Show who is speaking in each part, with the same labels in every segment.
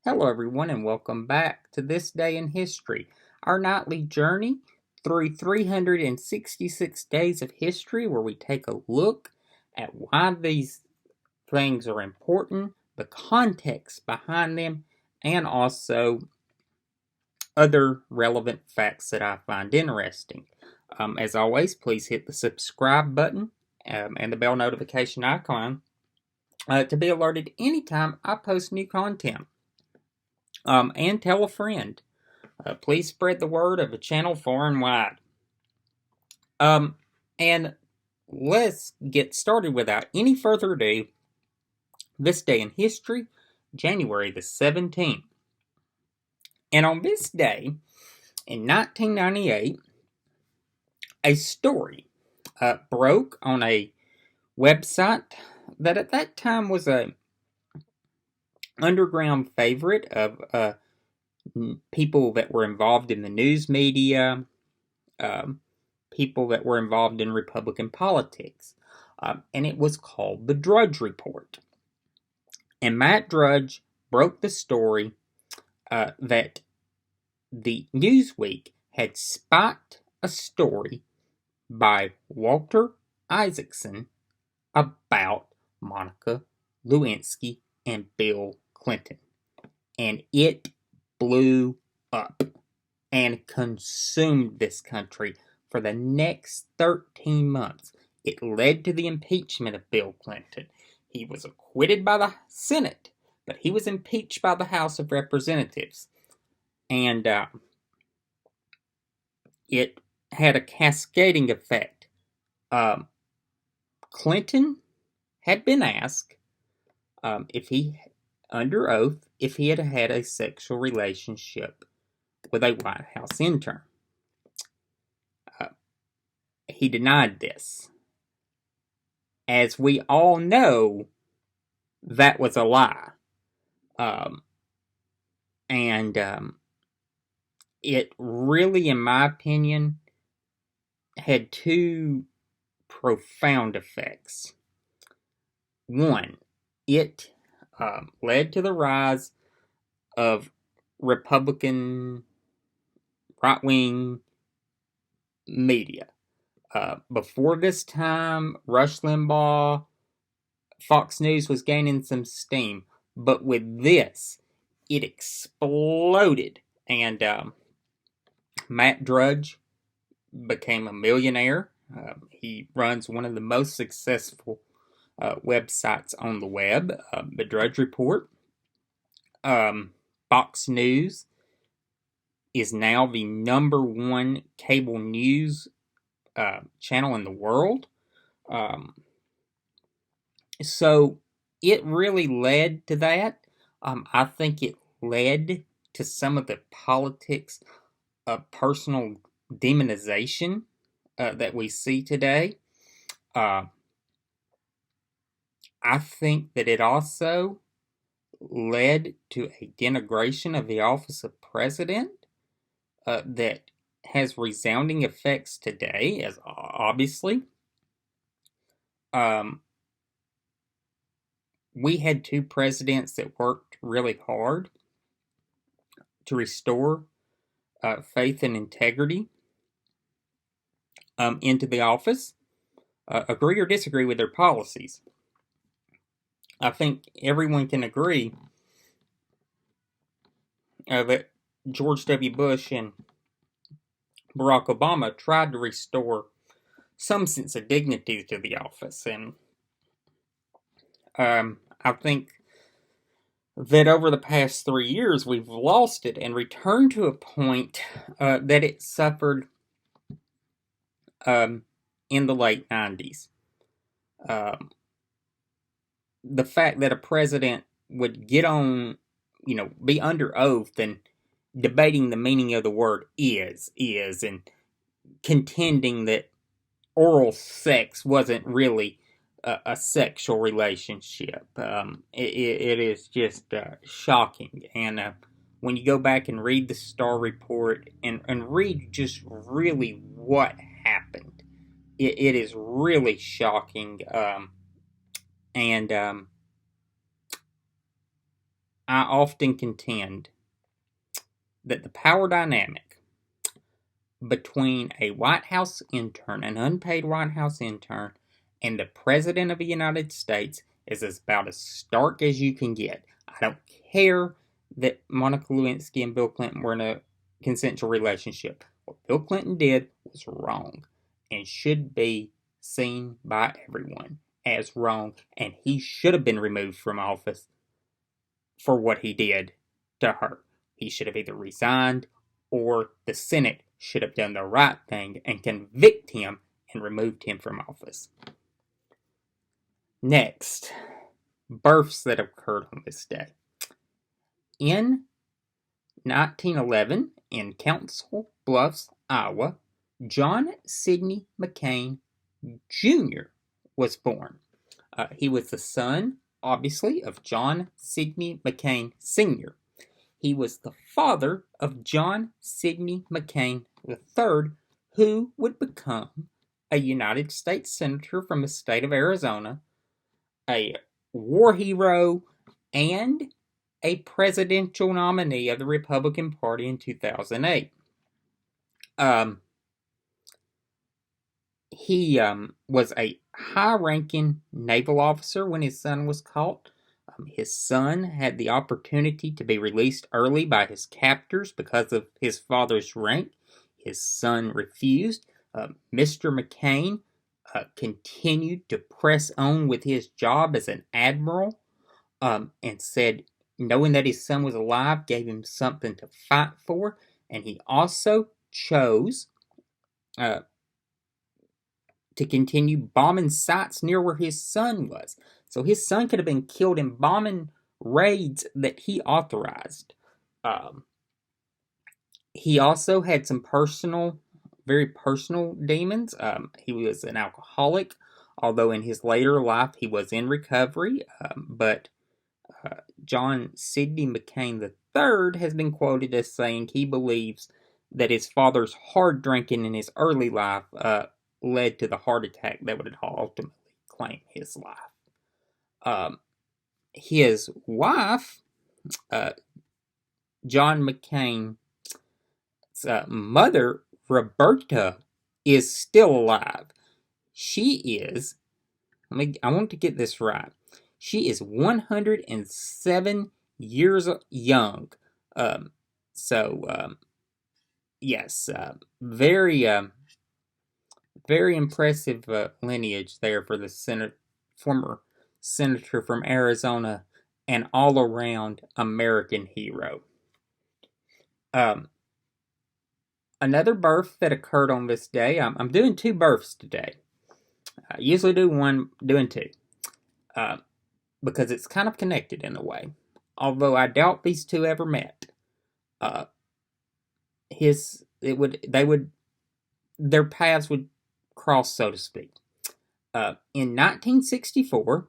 Speaker 1: Hello, everyone, and welcome back to This Day in History, our nightly journey through 366 days of history, where we take a look at why these things are important, the context behind them, and also other relevant facts that I find interesting. As always, please hit the subscribe button and the bell notification icon to be alerted anytime I post new content. And tell a friend. Please spread the word of the channel far and wide. And let's get started without any further ado. This day in history, January the 17th. And on this day, in 1998, a story broke on a website that at that time was a underground favorite of people that were involved in the news media, people that were involved in Republican politics. And it was called the Drudge Report. And Matt Drudge broke the story that the Newsweek had spiked a story by Walter Isaacson about Monica Lewinsky and Bill Clinton. And it blew up and consumed this country for the next 13 months. It led to the impeachment of Bill Clinton. He was acquitted by the Senate, but he was impeached by the House of Representatives. And it had a cascading effect. Clinton had been asked if he, under oath, if he had had a sexual relationship with a White House intern. He denied this. As we all know, that was a lie. It really, in my opinion, had two profound effects. One, it led to the rise of Republican right-wing media. Before this time, Rush Limbaugh, Fox News was gaining some steam. But with this, it exploded. And Matt Drudge became a millionaire. He runs one of the most successful websites on the web, the Drudge Report. Fox News is now the number one cable news channel in the world. So it really led to that. I think it led to some of the politics of personal demonization that we see today. I think that it also led to a denigration of the office of president that has resounding effects today, as obviously. We had two presidents that worked really hard to restore faith and integrity into the office, agree or disagree with their policies. I think everyone can agree that George W. Bush and Barack Obama tried to restore some sense of dignity to the office. And I think that over the past 3 years, we've lost it and returned to a point that it suffered in the late 90s. The fact that a president would get on, be under oath and debating the meaning of the word is, and contending that oral sex wasn't really a sexual relationship. It is just shocking. And when you go back and read the Starr Report and read just really what happened, it is really shocking. I often contend that the power dynamic between a White House intern, an unpaid White House intern, and the President of the United States is about as stark as you can get. I don't care that Monica Lewinsky and Bill Clinton were in a consensual relationship. What Bill Clinton did was wrong and should be seen by everyone as wrong, and he should have been removed from office for what he did to her. He should have either resigned or the Senate should have done the right thing and convicted him and removed him from office. Next, births that occurred on this day. In 1911, in Council Bluffs, Iowa, John Sidney McCain Jr. was born. He was the son, obviously, of John Sidney McCain Sr. He was the father of John Sidney McCain III, who would become a United States Senator from the state of Arizona, a war hero, and a presidential nominee of the Republican Party in 2008. He was a high-ranking naval officer when his son was caught. His son had the opportunity to be released early by his captors because of his father's rank. His son refused. Mr. McCain continued to press on with his job as an admiral, and said, knowing that his son was alive, gave him something to fight for. And he also chose to continue bombing sites near where his son was. So his son could have been killed in bombing raids that he authorized. He also had some very personal demons. He was an alcoholic, although in his later life he was in recovery. But John Sidney McCain III has been quoted as saying he believes that his father's hard drinking in his early life led to the heart attack that would ultimately claim his life. His wife, John McCain's mother, Roberta, is still alive. She is, I want to get this right, she is 107 years young. Yes, very impressive lineage there for the former senator from Arizona, and all-around American hero. Another birth that occurred on this day, I'm doing two births today. I usually do one, doing two, because it's kind of connected in a way. Although I doubt these two ever met. Their paths would cross, so to speak. In 1964,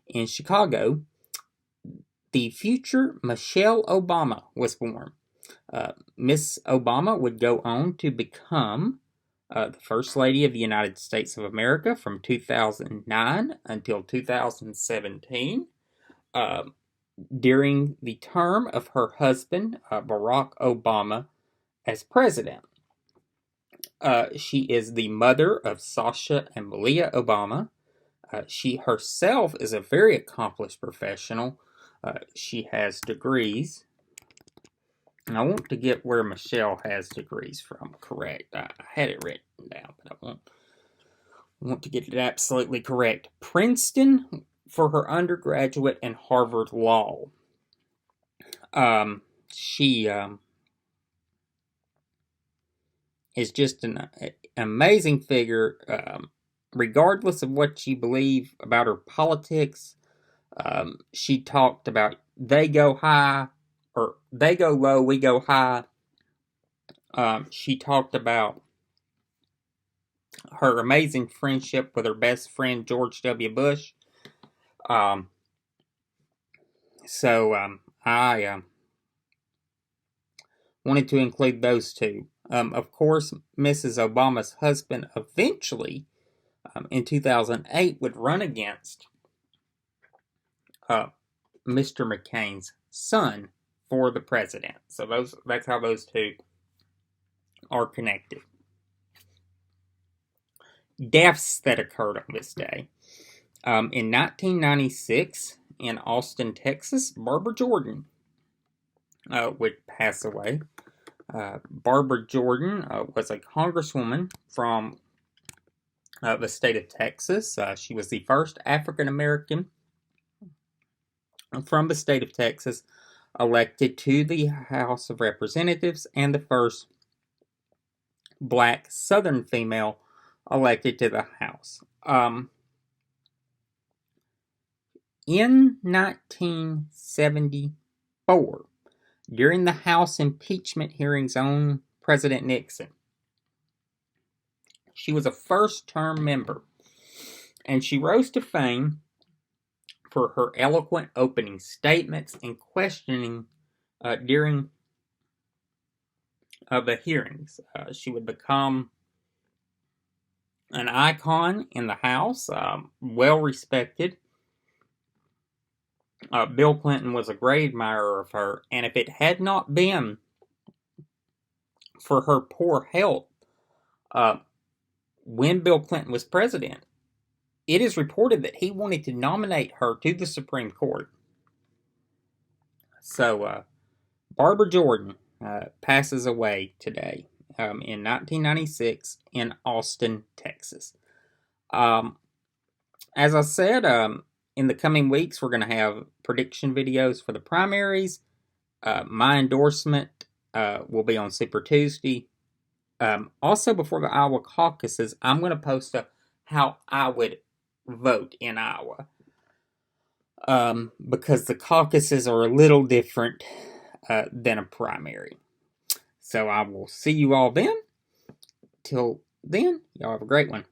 Speaker 1: in Chicago, the future Michelle Obama was born. Miss Obama would go on to become the First Lady of the United States of America from 2009 until 2017. During the term of her husband, Barack Obama, as president. She is the mother of Sasha and Malia Obama. She herself is a very accomplished professional. She has degrees. And I want to get where Michelle has degrees from correct. I had it written down, but I want to get it absolutely correct. Princeton for her undergraduate and Harvard Law. She is just an amazing figure, regardless of what you believe about her politics. She talked about they go high, or they go low, we go high. She talked about her amazing friendship with her best friend, George W. Bush. I wanted to include those two. Of course, Mrs. Obama's husband eventually, in 2008, would run against Mr. McCain's son for the president. So that's how those two are connected. Deaths that occurred on this day. In 1996, in Austin, Texas, Barbara Jordan would pass away. Barbara Jordan was a congresswoman from the state of Texas. She was the first African American from the state of Texas elected to the House of Representatives and the first black Southern female elected to the House. In 1974, during the House impeachment hearings on President Nixon, she was a first-term member, and she rose to fame for her eloquent opening statements and questioning during the hearings. She would become an icon in the House, well respected. Bill Clinton was a great admirer of her, and if it had not been for her poor health when Bill Clinton was president, it is reported that he wanted to nominate her to the Supreme Court. So, Barbara Jordan passes away today in 1996 in Austin, Texas. As I said, in the coming weeks, we're going to have prediction videos for the primaries. My endorsement will be on Super Tuesday. Also, before the Iowa caucuses, I'm going to post how I would vote in Iowa. Because the caucuses are a little different than a primary. So I will see you all then. Till then, y'all have a great one.